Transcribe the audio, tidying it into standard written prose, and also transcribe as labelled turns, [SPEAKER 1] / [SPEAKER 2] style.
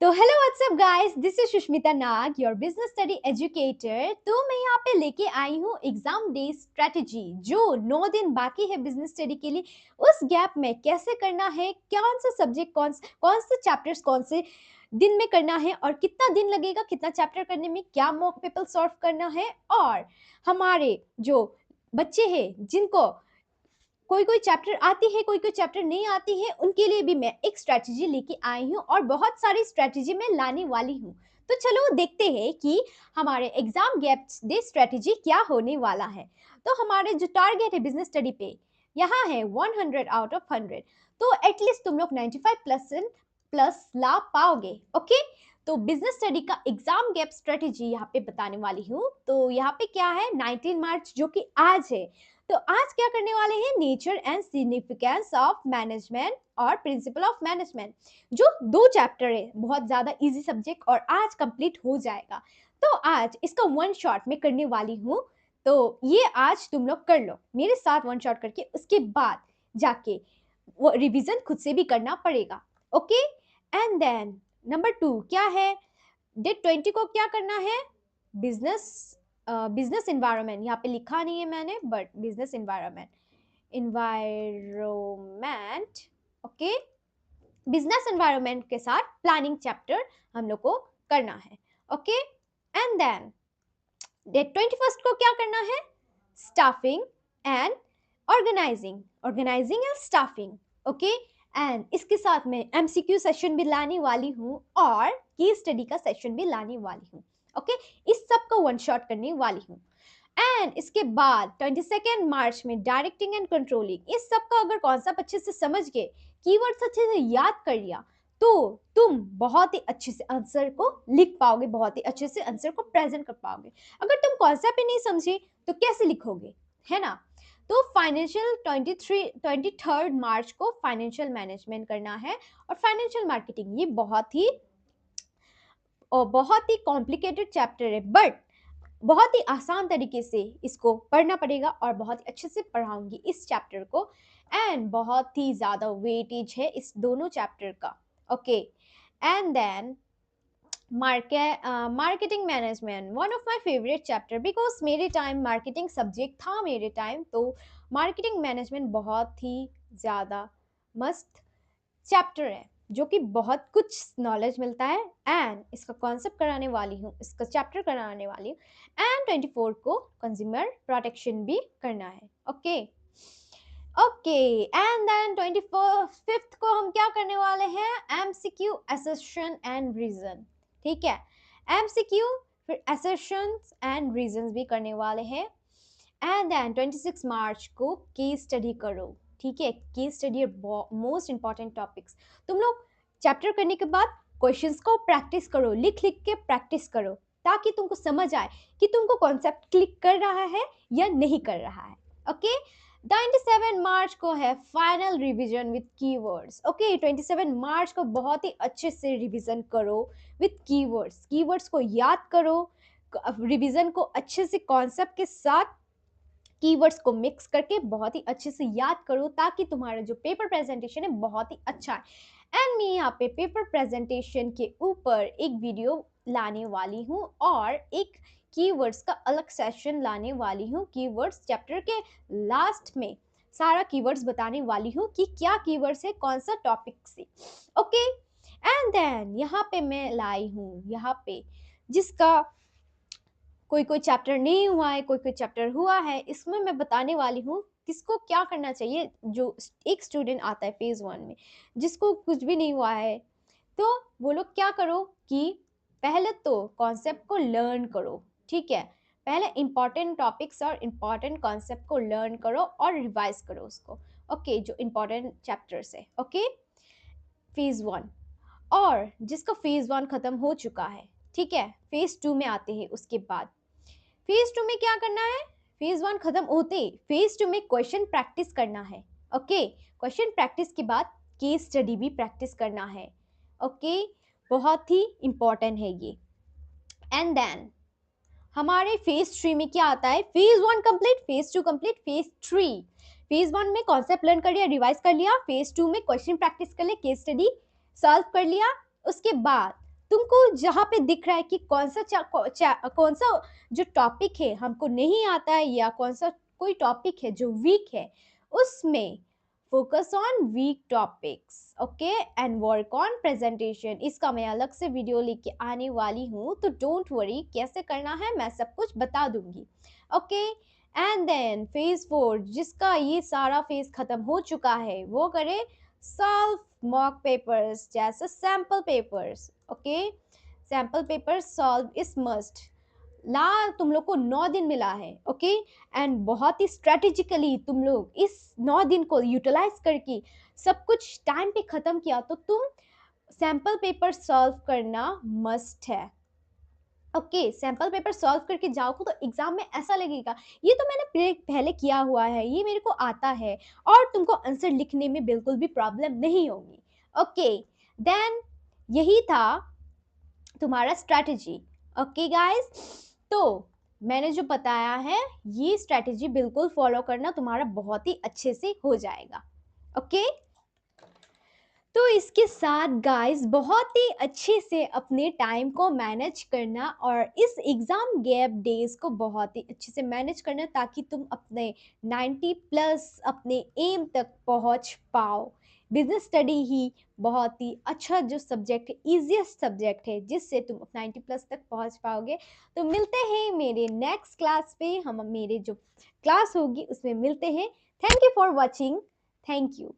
[SPEAKER 1] तो hello what's up guys, this is Sushmita Nag, your business study educator. तो मैं यहाँ पे लेके आई हूँ एग्जाम डे स्ट्रेटजी। जो 9 दिन बाकी है बिजनेस स्टडी के लिए, उस गैप में कैसे करना है, कौन सा सब्जेक्ट, कौन से चैप्टर्स कौन से दिन में करना है और कितना दिन लगेगा कितना चैप्टर करने में, क्या मॉक पेपर सॉल्व करना है, और हमारे जो बच्चे हैं जिनको कोई कोई चैप्टर आती है, कोई कोई चैप्टर नहीं आती है, उनके लिए भी मैं एक स्ट्रैटेजी लेके आई हूँ और बहुत सारी स्ट्रैटेजी मैं लाने वाली हूँ। तो चलो देखते हैं कि हमारे एग्जाम गैप डे स्ट्रैटेजी क्या होने वाला है। तो हमारे जो टारगेट है बिजनेस स्टडी पे, यहाँ है 100 आउट ऑफ 100। तो एटलीस्ट तुम लोग 95% प्लस ला पाओगे। ओके, तो बिजनेस स्टडी का एग्जाम गैप स्ट्रेटेजी यहाँ पे बताने वाली हूँ। तो यहाँ पे क्या है, 19 मार्च जो कि आज है। तो आज क्या करने वाले हैं, nature and significance of management और प्रिंसिपल ऑफ मैनेजमेंट, जो 2 चैप्टर है, बहुत ज्यादा इजी सब्जेक्ट और आज कंप्लीट हो जाएगा। तो आज इसका वन शॉट में करने वाली हूँ। तो ये आज तुम लोग कर लो मेरे साथ वन शॉट करके, उसके बाद जाके वो रिवीजन खुद से भी करना पड़ेगा। ओके, एंड देन नंबर 2 क्या है, डेट 20 को क्या करना है, बिजनेस बिजनेस इन्वायरमेंट, यहाँ पे लिखा नहीं है मैंने, but business environment, environment, okay, business environment के साथ प्लानिंग चैप्टर हम लोग को करना है। ओके, एंड देन डेट 21 को क्या करना है, staffing and organising, organising and staffing. Okay, and इसके साथ में एमसीक्यू सेशन भी लाने वाली हूँ और केस स्टडी का सेशन भी लाने वाली हूँ। ओके, इस सब का वन शॉट करने वाली हूँ। एंड इसके बाद 22 मार्च में डायरेक्टिंग एंड कंट्रोलिंग, इस सब का अगर कॉन्सेप्ट अच्छे से समझ गए, कीवर्ड्स अच्छे से याद कर लिया, तो तुम बहुत ही अच्छे से आंसर को लिख पाओगे, बहुत ही अच्छे से आंसर को प्रेजेंट कर पाओगे। अगर तुम कॉन्सेप्ट ही नहीं समझे तो कैसे लिखोगे, है ना। तो फाइनेंशियल 23 मार्च को फाइनेंशियल मैनेजमेंट करना है और फाइनेंशियल मार्केटिंग, ये बहुत ही कॉम्प्लिकेटेड चैप्टर है, बट बहुत ही आसान तरीके से इसको पढ़ना पड़ेगा और बहुत ही अच्छे से पढ़ाऊंगी इस चैप्टर को। एंड बहुत ही ज़्यादा वेटेज है इस दोनों चैप्टर का। Okay, and then marketing management, one of my favourite chapter, because मेरे टाइम मार्केटिंग सब्जेक्ट था मेरे टाइम। तो मार्केटिंग मैनेजमेंट बहुत ही ज़्यादा मस्त चैप्टर है, जो कि बहुत कुछ नॉलेज मिलता है। एंड इसका कॉन्सेप्ट कराने वाली हूँ, इसका चैप्टर कराने वाली हूँ। एंड 24 को कंज्यूमर प्रोटेक्शन भी करना है। ओके, ओके, एंड देन 25 को हम क्या करने वाले हैं, एमसीक्यू, असर्शन एंड रीजन। ठीक है, एमसीक्यू फिर असर्शंस एंड रीजंस भी करने वाले हैं। एंड देन 26 मार्च को केस स्टडी करो। ठीक है, case study most important topics. तुम लोग चैप्टर करने के बाद क्वेश्चंस को प्रैक्टिस करो, लिख लिख के प्रैक्टिस करो, ताकि तुमको समझ आए कि तुमको कॉन्सेप्ट क्लिक कर रहा है या नहीं कर रहा है। ओके, 27 मार्च को है final revision with keywords. Okay, 27 मार्च को बहुत ही अच्छे से रिवीजन करो विद कीवर्ड्स, कीवर्ड्स को याद करो, रिवीजन को अच्छे से कॉन्सेप्ट के साथ कीवर्ड्स को मिक्स करके बहुत ही अच्छे से याद करो, ताकि तुम्हारा जो पेपर प्रेजेंटेशन है बहुत ही अच्छा है। एंड मैं यहाँ पे पेपर प्रेजेंटेशन के ऊपर एक वीडियो लाने वाली हूँ और एक कीवर्ड्स का अलग सेशन लाने वाली हूँ। कीवर्ड्स चैप्टर के लास्ट में सारा कीवर्ड्स बताने वाली हूँ कि क्या कीवर्ड्स है, कौन सा टॉपिक से। ओके, एंड देन यहाँ पे मैं लाई हूँ, यहाँ पे जिसका कोई कोई चैप्टर नहीं हुआ है, कोई कोई चैप्टर हुआ है, इसमें मैं बताने वाली हूँ किसको क्या करना चाहिए। जो एक स्टूडेंट आता है फेज 1 में, जिसको कुछ भी नहीं हुआ है, तो वो लोग क्या करो कि पहले तो कॉन्सेप्ट को लर्न करो। ठीक है, पहले इंपॉर्टेंट टॉपिक्स और इंपॉर्टेंट कॉन्सेप्ट को लर्न करो और रिवाइज करो उसको। ओके, जो इंपॉर्टेंट चैप्टर्स है। ओके, फेज 1, और जिसका फेज 1 खत्म हो चुका है, ठीक है, फेज 2 में आते हैं। उसके बाद फेज 2 में क्या करना है, फेज 1 खत्म होते फेज 2 में क्वेश्चन प्रैक्टिस करना है। ओके, क्वेश्चन प्रैक्टिस के बाद केस स्टडी भी प्रैक्टिस करना है। ओके, बहुत ही इंपॉर्टेंट है ये। एंड देन हमारे फेज 3 में क्या आता है, phase 1 complete, phase 2 complete, phase 3। Phase 1 में कॉन्सेप्ट लर्न कर लिया, रिवाइज कर लिया, फेज 2 में क्वेश्चन प्रैक्टिस कर लिया, केस स्टडी सॉल्व कर लिया। उसके बाद तुमको जहाँ पे दिख रहा है कि कौन सा जो टॉपिक है हमको नहीं आता है या कौन सा कोई टॉपिक है जो वीक है, उसमें focus on week topics, okay, and work on presentation. इसका मैं अलग से वीडियो लेके आने वाली हूँ, तो डोंट वरी, कैसे करना है मैं सब कुछ बता दूंगी, ओके। एंड देन फेज 4, जिसका ये सारा फेज खत्म हो चुका है, वो करे सॉल्व मॉक पेपर्स जैसे sample papers, okay. Sample paper solve is must. ला तुम लोग को 9 दिन मिला है, ओके। एंड बहुत ही स्ट्रेटेजिकली तुम लोग इस 9 दिन को यूटिलाइज करके सब कुछ टाइम पे खत्म किया, तो तुम सैम्पल पेपर सॉल्व करना मस्ट है, ओके। सैम्पल पेपर सॉल्व करके जाओगे तो एग्जाम में ऐसा लगेगा ये तो मैंने पहले किया हुआ है, ये मेरे को आता है, और तुमको आंसर लिखने में बिल्कुल भी प्रॉब्लम नहीं होगी, ओके। देन यही था तुम्हारा स्ट्रैटेजी, ओके गाइस। तो मैंने जो बताया है ये स्ट्रैटेजी बिल्कुल फॉलो करना, तुम्हारा बहुत ही अच्छे से हो जाएगा, ओके। तो इसके साथ गाइस बहुत ही अच्छे से अपने टाइम को मैनेज करना और इस एग्ज़ाम गैप डेज को बहुत ही अच्छे से मैनेज करना, ताकि तुम अपने 90 प्लस अपने एम तक पहुंच पाओ। बिजनेस स्टडी ही बहुत ही अच्छा जो सब्जेक्ट है, ईजीएस्ट सब्जेक्ट है, जिससे तुम 90 प्लस तक पहुंच पाओगे। तो मिलते हैं मेरे नेक्स्ट क्लास पे, हम मेरे जो क्लास होगी उसमें मिलते हैं। Thank you for watching, thank you.